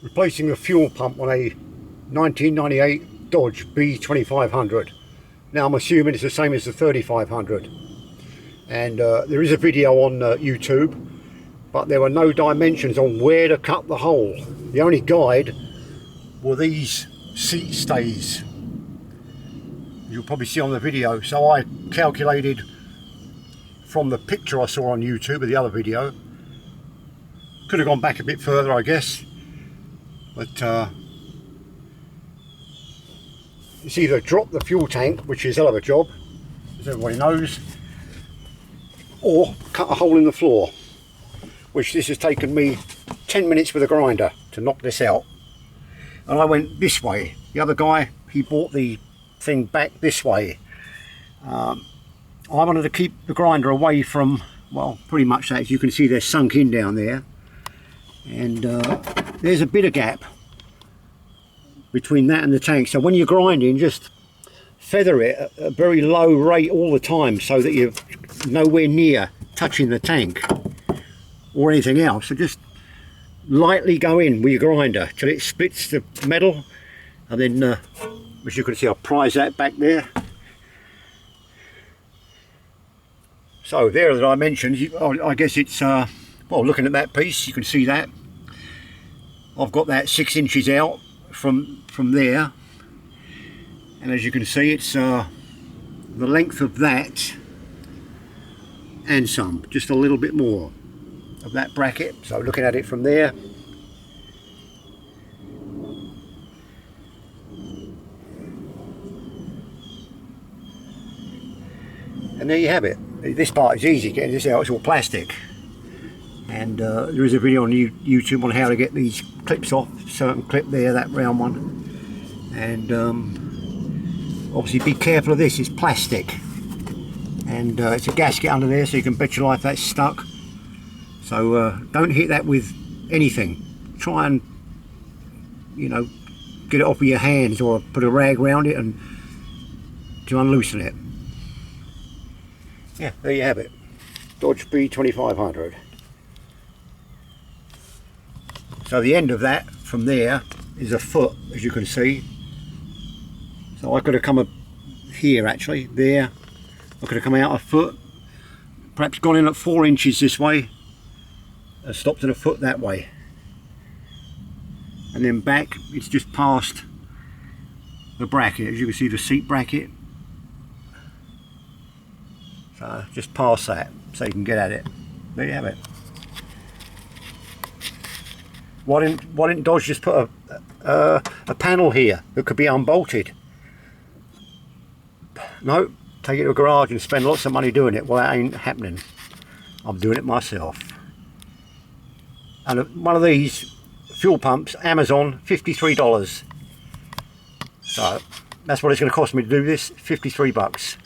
Replacing the fuel pump on a 1998 Dodge B2500. Now I'm assuming it's the same as the 3500, and there is a video on YouTube, but there were no dimensions on where to cut the hole. The only guide were these seat stays, you'll probably see on the video. So I calculated from the picture I saw on YouTube of the other video. Could have gone back a bit further, I guess, but it's either drop the fuel tank, which is a hell of a job, as everybody knows, or cut a hole in the floor, which this has taken me 10 minutes with a grinder to knock this out. And I went this way. The other guy, he brought the thing back this way. I wanted to keep the grinder away from, well, pretty much that. As you can see, they're sunk in down there, and there's a bit of gap between that and the tank. So when you're grinding, just feather it at a very low rate all the time, so that you're nowhere near touching the tank or anything else. So just lightly go in with your grinder till it splits the metal, and then as you can see, I'll prise that back there. So there are the dimensions. I guess it's well, looking at that piece, you can see that I've got that 6 inches out from there, and as you can see, it's the length of that and some, just a little bit more of that bracket. So looking at it from there, and there you have it. This part is easy getting this out, it's all plastic, and there is a video on YouTube on how to get these clips off. Certain clip there, that round one, and obviously be careful of this. It's plastic, and it's a gasket under there, so you can bet your life that's stuck. So don't hit that with anything. Try and, you know, get it off with your hands, or put a rag around it and to unloosen it. Yeah, there you have it. Dodge B2500. So the end of that from there is a foot, as you can see. So I could have come up here, actually, there. I could have come out a foot, perhaps gone in at 4 inches this way, and stopped at a foot that way. And then back, it's just past the bracket. As you can see, the seat bracket. So just past that, so you can get at it. There you have it. Why didn't Dodge just put a panel here that could be unbolted? No, take it to a garage and spend lots of money doing it. Well, that ain't happening. I'm doing it myself. And one of these fuel pumps, Amazon, $53. So that's what it's going to cost me to do this, 53 bucks.